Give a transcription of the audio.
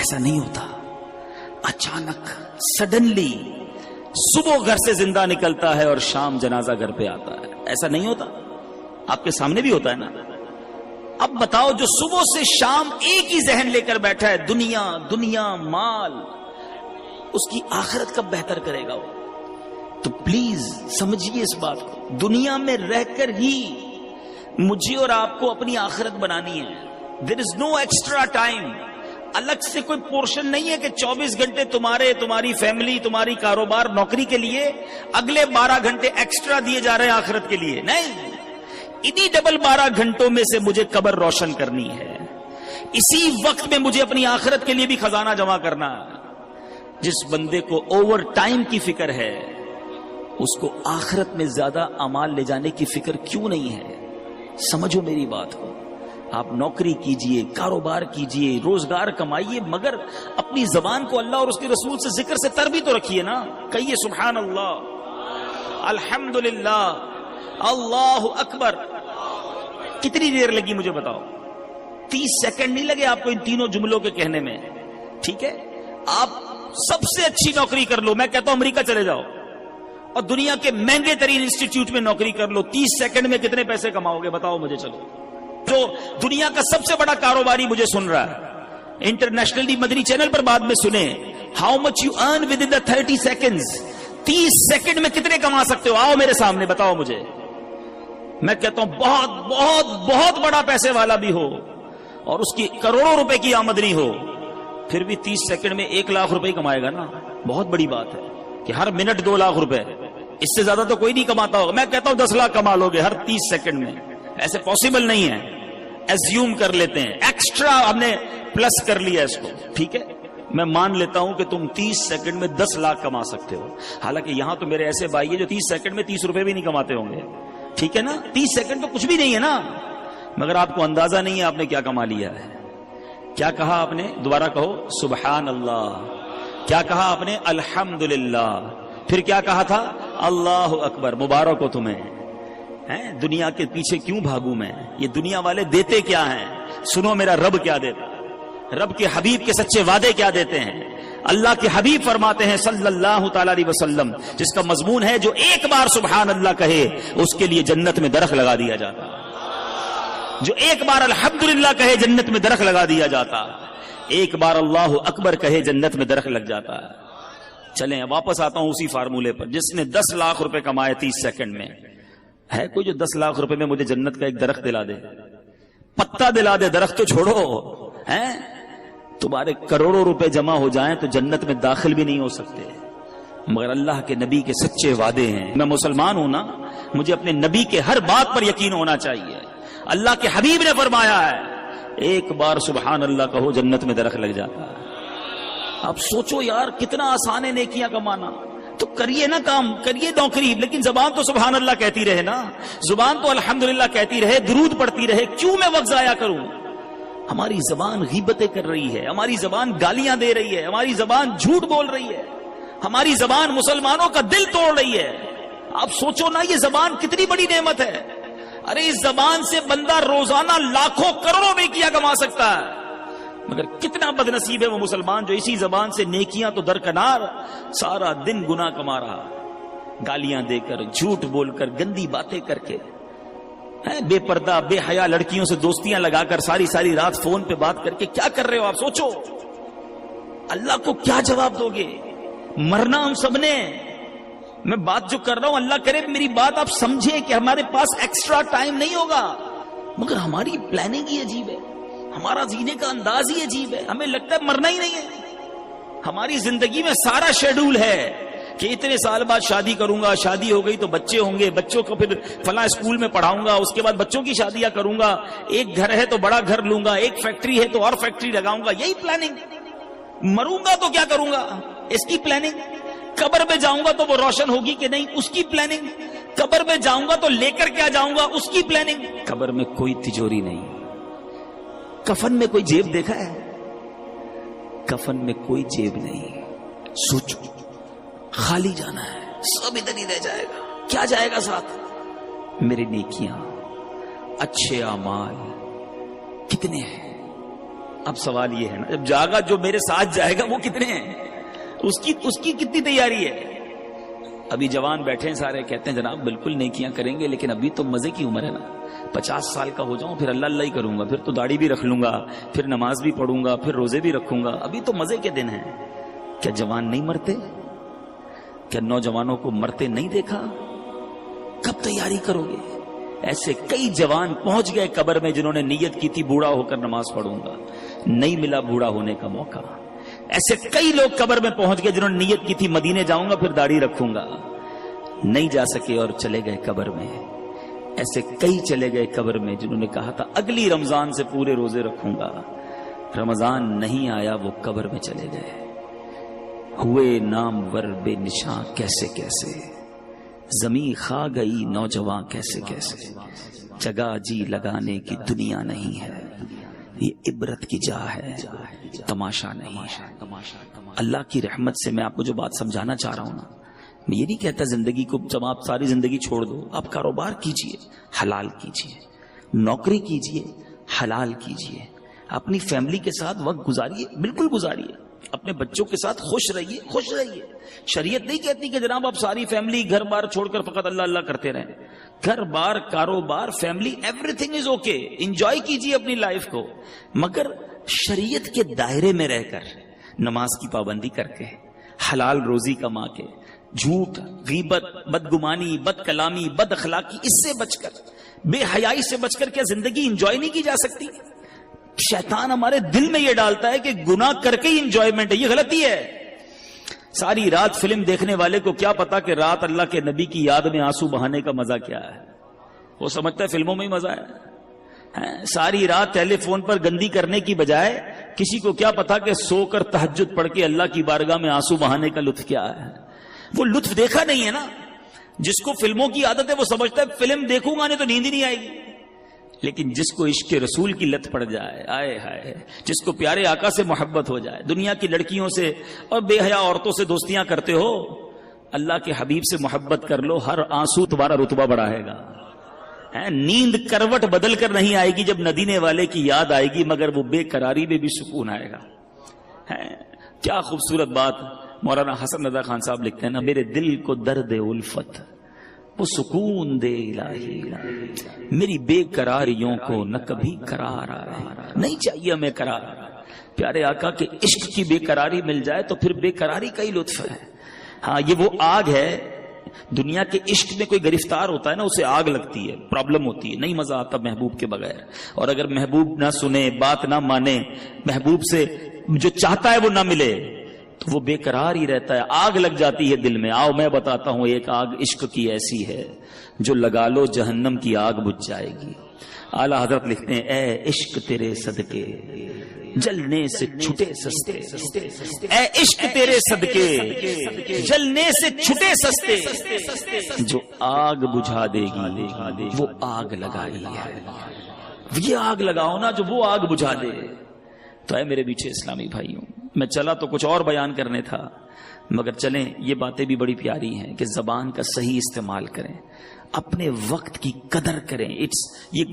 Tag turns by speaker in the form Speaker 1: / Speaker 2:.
Speaker 1: ایسا نہیں ہوتا. اچانک سڈنلی صبح گھر سے زندہ نکلتا ہے اور شام جنازہ گھر پہ آتا ہے. ایسا نہیں ہوتا؟ آپ کے سامنے بھی ہوتا ہے نا. اب بتاؤ جو صبح سے شام ایک ہی ذہن لے کر بیٹھا ہے, دنیا دنیا مال, اس کی آخرت کب بہتر کرے گا وہ؟ تو پلیز سمجھیے اس بات کو. دنیا میں رہ کر ہی مجھے اور آپ کو اپنی آخرت بنانی ہے. دیر از نو ایکسٹرا ٹائم. الگ سے کوئی پورشن نہیں ہے کہ 24 گھنٹے تمہاری فیملی, تمہاری کاروبار, نوکری کے لیے اگلے 12 گھنٹے ایکسٹرا دیے جا رہے ہیں آخرت کے لیے. نہیں, انہی ڈبل 12 گھنٹوں میں سے مجھے قبر روشن کرنی ہے. اسی وقت میں مجھے اپنی آخرت کے لیے بھی خزانہ جمع کرنا ہے. جس بندے کو اوور ٹائم کی فکر ہے, اس کو آخرت میں زیادہ اعمال لے جانے کی فکر کیوں نہیں ہے؟ سمجھو میری بات کو. آپ نوکری کیجئے, کاروبار کیجئے, روزگار کمائیے, مگر اپنی زبان کو اللہ اور اس کے رسول سے ذکر سے تر بھی تو رکھیے نا. کہیے سبحان اللہ, الحمدللہ, اللہ اکبر. کتنی دیر لگی مجھے بتاؤ؟ 30 سیکنڈ نہیں لگے آپ کو ان تینوں جملوں کے کہنے میں. ٹھیک ہے, آپ سب سے اچھی نوکری کر لو, میں کہتا ہوں امریکہ چلے جاؤ اور دنیا کے مہنگے ترین انسٹیٹیوٹ میں نوکری کر لو. 30 سیکنڈ میں کتنے پیسے کماؤ گے بتاؤ مجھے. چلو, جو دنیا کا سب سے بڑا کاروباری مجھے سن رہا ہے, انٹرنیشنلی مدنی چینل پر بعد میں سنیں, how much you earn with in 30 seconds. 30 second میں کتنے کما سکتے ہو؟ آؤ میرے سامنے بتاؤ مجھے. میں کہتا ہوں بہت بہت بہت بڑا پیسے والا بھی ہو اور اس کی کروڑوں روپے کی آمدنی ہو, پھر بھی 30 سیکنڈ میں 1 لاکھ روپے کمائے گا نا. بہت بڑی بات ہے کہ ہر منٹ 2 لاکھ روپے, اس سے زیادہ تو کوئی نہیں کماتا ہوگا. میں کہتا ہوں 10 لاکھ کما لو گے ہر 30 سیکنڈ میں. ایسے پاسبل نہیں ہے, ایزیوم کر لیتے ہیں, ایکسٹرا ہم نے پلس کر لیا اس کو. ٹھیک ہے, میں مان لیتا ہوں کہ تم 30 سیکنڈ میں 10 لاکھ کما سکتے ہو. حالانکہ یہاں تو میرے ایسے بھائی ہیں جو 30 سیکنڈ میں 30 روپے بھی نہیں کماتے ہوں گے. ٹھیک ہے نا, 30 سیکنڈ تو کچھ بھی نہیں ہے نا, مگر آپ کو اندازہ نہیں ہے آپ نے کیا کما لیا ہے. کیا کہا آپ نے؟ دوبارہ کہو سبحان اللہ. کیا کہا آپ نے؟ الحمدللہ. پھر کیا کہا تھا؟ اللہ اکبر. مبارک ہو تمہیں. دنیا کے پیچھے کیوں بھاگوں میں؟ یہ دنیا والے دیتے کیا ہیں؟ سنو میرا رب کیا دیتا, رب کے حبیب کے سچے وعدے کیا دیتے ہیں. اللہ کے حبیب فرماتے ہیں صلی اللہ تعالی علیہ وسلم, جس کا مضمون ہے جو ایک بار سبحان اللہ کہے اس کے لیے جنت میں درخت لگا دیا جاتا. جو ایک بار الحمدللہ کہے جنت میں درخت لگا دیا جاتا. ایک بار اللہ اکبر کہے جنت میں درخت لگ جاتا ہے. چلیں واپس آتا ہوں اسی فارمولے پر. جس نے 10 لاکھ روپے کمائے 30 سیکنڈ میں, ہے کوئی جو 10 لاکھ روپے میں مجھے جنت کا ایک درخت دلا دے؟ پتا دلا دے, درخت تو چھوڑو. تمہارے کروڑوں روپے جمع ہو جائیں تو جنت میں داخل بھی نہیں ہو سکتے, مگر اللہ کے نبی کے سچے وعدے ہیں. میں مسلمان ہوں نا, مجھے اپنے نبی کے ہر بات پر یقین ہونا چاہیے. اللہ کے حبیب نے فرمایا ہے ایک بار سبحان اللہ کہو جنت میں درخت لگ جاتا ہے. آپ سوچو یار کتنا آسان ہے نیکیاں کمانا. تو کریے نا کام, کریے نوکری, لیکن زبان تو سبحان اللہ کہتی رہے نا, زبان تو الحمدللہ کہتی رہے, درود پڑھتی رہے. کیوں میں وقت ضائع کروں؟ ہماری زبان غیبتیں کر رہی ہے, ہماری زبان گالیاں دے رہی ہے, ہماری زبان جھوٹ بول رہی ہے, ہماری زبان مسلمانوں کا دل توڑ رہی ہے. آپ سوچو نا یہ زبان کتنی بڑی نعمت ہے. ارے اس زبان سے بندہ روزانہ لاکھوں کروڑوں نیکیاں کما سکتا ہے, مگر کتنا بد نصیب ہے وہ مسلمان جو اسی زبان سے نیکیاں تو درکنار سارا دن گناہ کما رہا, گالیاں دے کر, جھوٹ بول کر, گندی باتیں کر کے, بے پردہ بے حیا لڑکیوں سے دوستیاں لگا کر, ساری رات فون پہ بات کر کے کیا کر رہے ہو آپ؟ سوچو اللہ کو کیا جواب دو گے؟ مرنا ہم سب نے. میں بات جو کر رہا ہوں اللہ کرے میری بات آپ سمجھے کہ ہمارے پاس ایکسٹرا ٹائم نہیں ہوگا, مگر ہماری پلاننگ ہی عجیب ہے, ہمارا جینے کا انداز ہی عجیب ہے. ہمیں لگتا ہے مرنا ہی نہیں ہے. ہماری زندگی میں سارا شیڈول ہے کہ اتنے سال بعد شادی کروں گا, شادی ہو گئی تو بچے ہوں گے, بچوں کو پھر فلاں اسکول میں پڑھاؤں گا, اس کے بعد بچوں کی شادیاں کروں گا, ایک گھر ہے تو بڑا گھر لوں گا, ایک فیکٹری ہے تو اور فیکٹری لگاؤں گا. یہی پلاننگ. مروں گا تو کیا کروں گا, اس کی پلاننگ. قبر میں جاؤں گا تو وہ روشن ہوگی کہ نہیں, اس کی پلاننگ. قبر میں جاؤں گا تو لے کر کیا جاؤں گا, اس کی پلاننگ. قبر میں کوئی تجوری نہیں. کفن میں کوئی جیب دیکھا ہے؟ کفن میں کوئی جیب نہیں. سوچو خالی جانا ہے, سب ادھر ہی رہ جائے گا. کیا جائے گا ساتھ؟ میری نیکیاں, اچھے اعمال کتنے ہیں. اب سوال یہ ہے نا، جب جاگا جو میرے ساتھ جائے گا وہ کتنے ہیں، اس کی کتنی تیاری ہے؟ ابھی جوان بیٹھے ہیں سارے، کہتے ہیں جناب بالکل نیکیاں کریں گے، لیکن ابھی تو مزے کی عمر ہے نا، 50 سال کا ہو جاؤں پھر اللہ اللہ ہی کروں گا، پھر تو داڑھی بھی رکھ لوں گا، پھر نماز بھی پڑھوں گا، پھر روزے بھی رکھوں گا، ابھی تو مزے کے دن ہیں۔ کیا جوان نہیں مرتے؟ کیا نوجوانوں کو مرتے نہیں دیکھا؟ کب تیاری کرو گے؟ ایسے کئی جوان پہنچ گئے قبر میں جنہوں نے نیت کی تھی بوڑھا ہو کر نماز پڑھوں گا، نہیں ملا بوڑھا ہونے کا موقع۔ ایسے کئی لوگ قبر میں پہنچ گئے جنہوں نے نیت کی تھی مدینے جاؤں گا پھر داڑھی رکھوں گا، نہیں جا سکے اور چلے گئے قبر میں۔ ایسے کئی چلے گئے قبر میں جنہوں نے کہا تھا اگلی رمضان سے پورے روزے رکھوں گا، رمضان نہیں آیا وہ قبر میں چلے گئے، ہوئے نام ور بے نشاں کیسے کیسے، زمیں کھا گئی نوجوان کیسے کیسے، جگہ جی لگانے کی دنیا نہیں ہے، یہ عبرت کی جا ہے، تماشا نہیں ہے۔ اللہ کی رحمت سے میں آپ کو جو بات سمجھانا چاہ رہا ہوں نا، میں یہ نہیں کہتا زندگی کو جب آپ ساری زندگی چھوڑ دو، آپ کاروبار کیجئے حلال کیجئے، نوکری کیجئے حلال کیجئے، اپنی فیملی کے ساتھ وقت گزاریے، بالکل گزاریے، اپنے بچوں کے ساتھ خوش رہیے، خوش رہیے۔ شریعت نہیں کہتی کہ جناب آپ ساری فیملی گھر بار چھوڑ کر فقط اللہ اللہ کرتے رہیں، گھر بار کاروبار family every thing is okay, enjoy کیجئے اپنی لائف کو، مگر شریعت کے دائرے میں رہ کر، نماز کی پابندی کر کے، حلال روزی کما کے، جھوٹ، غیبت، بدگمانی، بد کلامی، بد اخلاقی، اس سے بچ کر، بے حیائی سے بچ کر کیا زندگی انجوائے نہیں کی جا سکتی؟ شیطان ہمارے دل میں یہ ڈالتا ہے کہ گناہ کر کے ہی انجوائمنٹ ہے، یہ غلطی ہے۔ ساری رات فلم دیکھنے والے کو کیا پتا کہ رات اللہ کے نبی کی یاد میں آنسو بہانے کا مزہ کیا ہے، وہ سمجھتا ہے فلموں میں ہی مزہ ہے۔ ساری رات ٹیلی فون پر گندی کرنے کی بجائے کسی کو کیا پتا کہ سو کر تہجد پڑھ کے اللہ کی بارگاہ میں آنسو بہانے کا لطف کیا ہے، وہ لطف دیکھا نہیں ہے نا۔ جس کو فلموں کی عادت ہے وہ سمجھتا ہے فلم دیکھوں گا نہیں تو نیند ہی نہیں آئے گی، لیکن جس کو عشق رسول کی لت پڑ جائے، آئے ہائے، جس کو پیارے آقا سے محبت ہو جائے، دنیا کی لڑکیوں سے اور بے حیا عورتوں سے دوستیاں کرتے ہو، اللہ کے حبیب سے محبت کر لو، ہر آنسو تمہارا رتبہ بڑھائے گا۔ نیند کروٹ بدل کر نہیں آئے گی جب ندینے والے کی یاد آئے گی، مگر وہ بے قراری میں بھی سکون آئے گا۔ کیا خوبصورت بات مولانا حسن رضا خان صاحب لکھتے ہیں نا، میرے دل کو درد الفت وہ سکون دے الہی، میری بے قراریوں کو نہ کبھی قرار آئے، نہیں چاہیے ہمیں قرار، پیارے آقا کے عشق کی بے قراری مل جائے تو پھر بے قراری کا ہی لطف ہے۔ ہاں یہ وہ آگ ہے، دنیا کے عشق میں کوئی گرفتار ہوتا ہے نا، اسے آگ لگتی ہے، پرابلم ہوتی ہے، نہیں مزہ آتا محبوب کے بغیر، اور اگر محبوب نہ سنے، بات نہ مانے، محبوب سے جو چاہتا ہے وہ نہ ملے تو وہ بے قرار ہی رہتا ہے، آگ لگ جاتی ہے دل میں۔ آؤ میں بتاتا ہوں، ایک آگ عشق کی ایسی ہے جو لگا لو جہنم کی آگ بجھ جائے گی۔ اعلیٰ حضرت لکھتے ہیں، اے عشق تیرے صدقے جلنے سے چھٹے سستے، اے عشق تیرے صدقے جلنے سے چھٹے سستے، جو آگ بجھا دے گی وہ آگ لگائی ہے، یہ آگ لگاؤ نا جو وہ آگ بجھا دے۔ تو اے میرے پیچھے اسلامی بھائیوں، میں چلا تو کچھ اور بیان کرنے تھا، مگر چلیں یہ باتیں بھی بڑی پیاری ہیں کہ زبان کا صحیح استعمال کریں، اپنے وقت کی قدر کریں۔ یہ